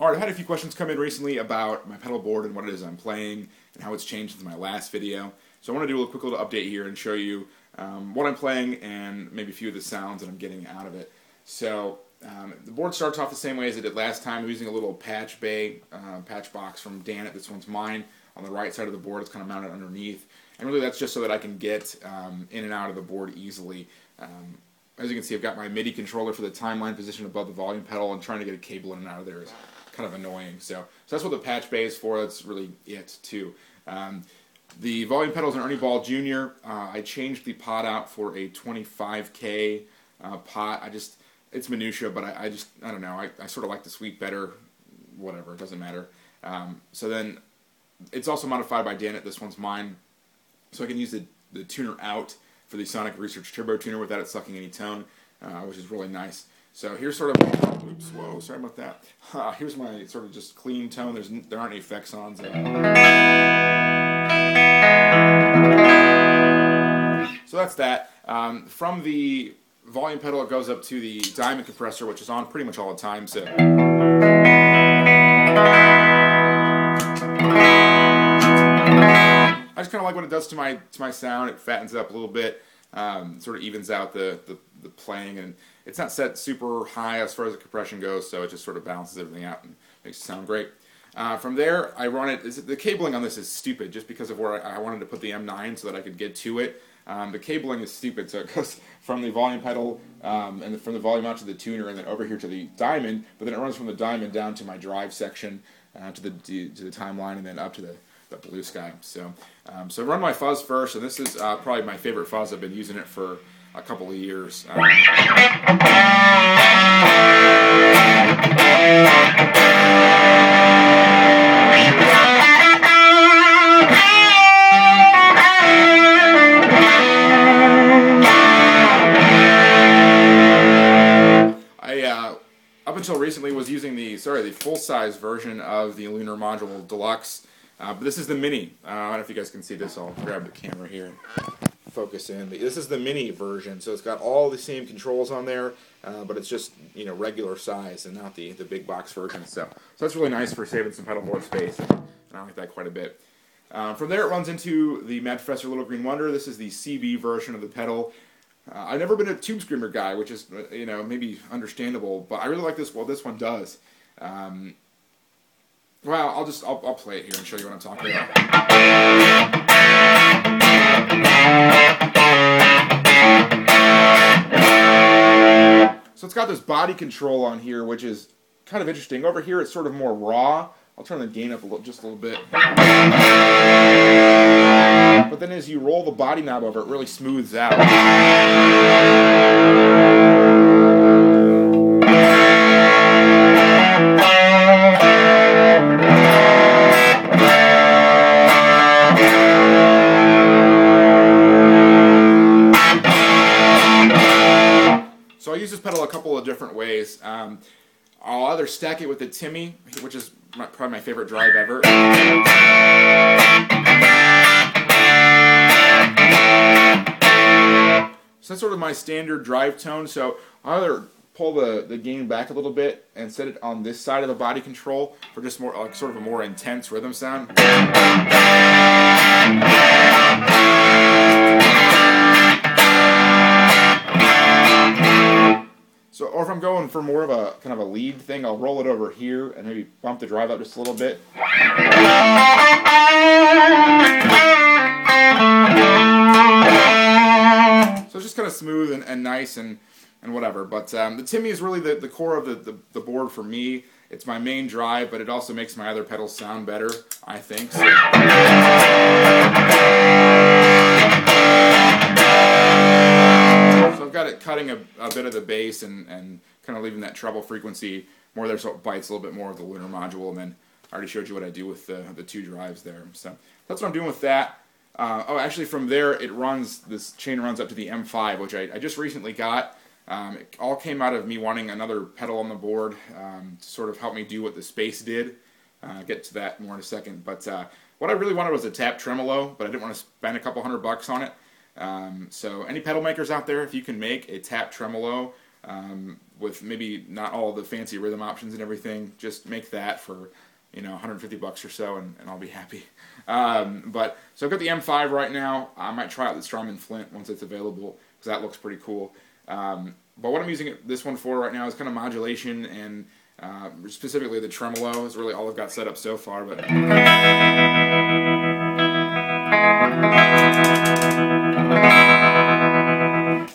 Alright, I had a few questions come in recently about my pedal board and what it is I'm playing and how it's changed since my last video. So I want to do a quick little update here and show you what I'm playing and maybe a few of the sounds that I'm getting out of it. So the board starts off the same way as it did last time. I'm using a little patch bay, patch box from Dan. This one's mine. On the right side of the board, it's kind of mounted underneath. And really that's just so that I can get in and out of the board easily. As you can see, I've got my MIDI controller for the timeline position above the volume pedal, and trying to get a cable in and out of there is kind of annoying. So that's what the patch bay is for. That's really it too. The volume pedal is an Ernie Ball Jr. I changed the pot out for a 25K pot. It's minutia, but I don't know. I sort of like the sweep better. Whatever, it doesn't matter. So then it's also modified by Dan. This one's mine, so I can use the tuner out for the Sonic Research Turbo Tuner without it sucking any tone, which is really nice. So here's sort of, oops, whoa, sorry about that. Here's my sort of just clean tone. There aren't any effects on. So that's that. From the volume pedal, it goes up to the diamond compressor, which is on pretty much all the time. So I just kind of like what it does to my sound. It fattens it up a little bit, sort of evens out the playing, and it's not set super high as far as the compression goes, so it just sort of balances everything out and makes it sound great. From there, I run it. The cabling on this is stupid, just because of where I wanted to put the M9 so that I could get to it. The cabling is stupid, so it goes from the volume pedal and from the volume out to the tuner, and then over here to the diamond. But then it runs from the diamond down to my drive section, to the timeline, and then up to the blue sky. So I run my Fuzz first, and this is probably my favorite Fuzz. I've been using it for a couple of years. Up until recently was using the full-size version of the Lunar Module Deluxe, but this is the Mini. I don't know if you guys can see this. I'll grab the camera here and focus in. This is the Mini version, so it's got all the same controls on there, but it's just regular size and not the big box version. So that's really nice for saving some pedal board space, and I like that quite a bit. From there, it runs into the Mad Professor Little Green Wonder. This is the CB version of the pedal. I've never been a Tube Screamer guy, which is maybe understandable, but I really like this. Well, this one does. Well, I'll play it here and show you what I'm talking about. So it's got this body control on here, which is kind of interesting. Over here, it's sort of more raw. I'll turn the gain up just a little bit. But then as you roll the body knob over, it really smooths out. So I use this pedal a couple of different ways. I'll either stack it with the Timmy, which is probably my favorite drive ever. So that's sort of my standard drive tone. So I'll either pull the gain back a little bit and set it on this side of the body control for just more sort of a more intense rhythm sound. So, or if I'm going for more of a kind of a lead thing, I'll roll it over here and maybe bump the drive up just a little bit. So it's just kind of smooth and nice and whatever. But the Timmy is really the core of the board for me. It's my main drive, but it also makes my other pedals sound better, I think. So I've got it cutting a bit of the bass and kind of leaving that treble frequency more there, so it bites a little bit more of the Lunar Module, and then I already showed you what I do with the two drives there. So that's what I'm doing with that. Actually from there this chain runs up to the M5, which I just recently got. It all came out of me wanting another pedal on the board to sort of help me do what the Space did. I'll get to that more in a second. But what I really wanted was a tap tremolo, but I didn't want to spend a couple $100 on it. So any pedal makers out there, if you can make a tap tremolo, with maybe not all the fancy rhythm options and everything. Just make that for, you know, 150 bucks or so, and I'll be happy. But so I've got the M5 right now. I might try out the Strymon Flint once it's available, because that looks pretty cool. But what I'm using this one for right now is kind of modulation, and specifically the tremolo is really all I've got set up so far. But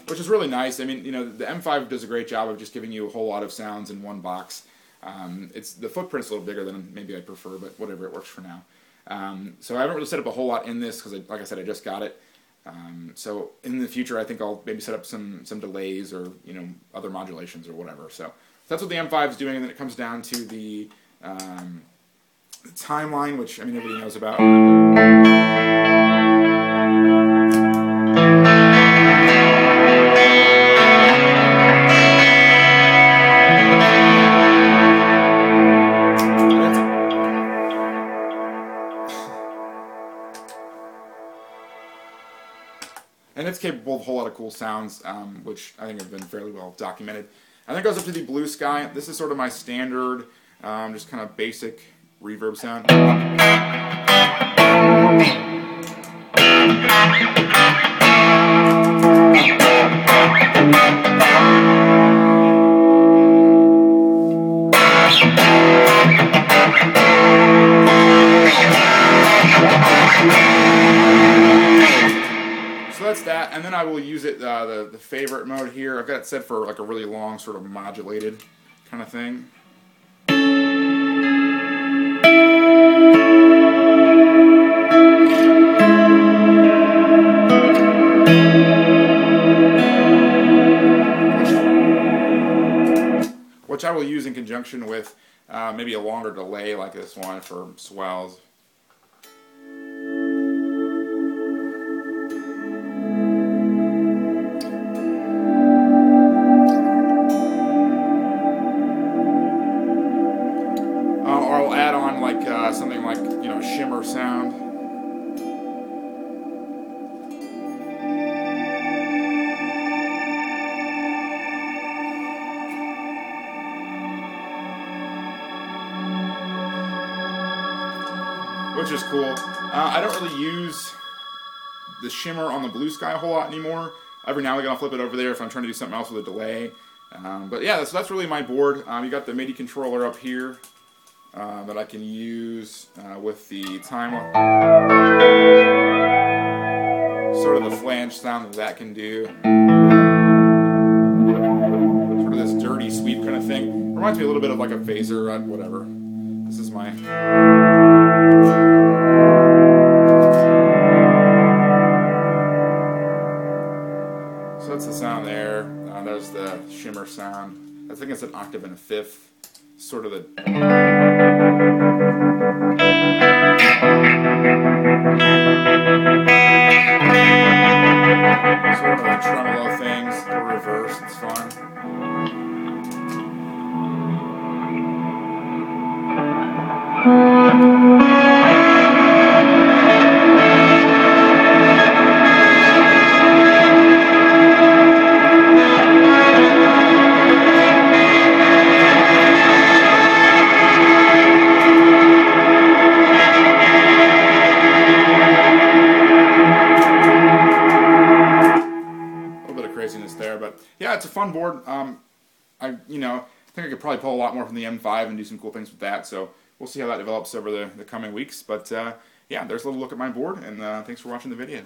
which is really nice. I mean, you know, the M5 does a great job of just giving you a whole lot of sounds in one box. It's the footprint's a little bigger than maybe I prefer, but whatever, it works for now. So I haven't really set up a whole lot in this because, like I said, I just got it. So in the future, I think I'll maybe set up some delays or, you know, other modulations or whatever. So that's what the M5 is doing, and then it comes down to the timeline, which I mean everybody knows about. And it's capable of a whole lot of cool sounds, which I think have been fairly well documented. And then it goes up to the Blue Sky. This is sort of my standard, just kind of basic reverb sound. So that's that, and then I will use it, the favorite mode here. I've got it set for like a really long sort of modulated kind of thing. Which I will use in conjunction with maybe a longer delay like this one for swells. Or I'll add on like something like, you know, a shimmer sound. Which is cool. I don't really use the shimmer on the Blue Sky a whole lot anymore. Every now and again I'll flip it over there if I'm trying to do something else with a delay. But yeah, so that's really my board. You got the MIDI controller up here that I can use with the time, sort of the flange sound that can do. Sort of this dirty sweep kind of thing. Reminds me a little bit of like a phaser, whatever. This is my... So that's the sound there. There's the shimmer sound. I think it's an octave and a fifth. Sort of the... Sort of the tremolo things, the reverse, it's fun. There, but yeah, it's a fun board. I think I could probably pull a lot more from the M5 and do some cool things with that. So we'll see how that develops over the coming weeks. But yeah, there's a little look at my board, and thanks for watching the video.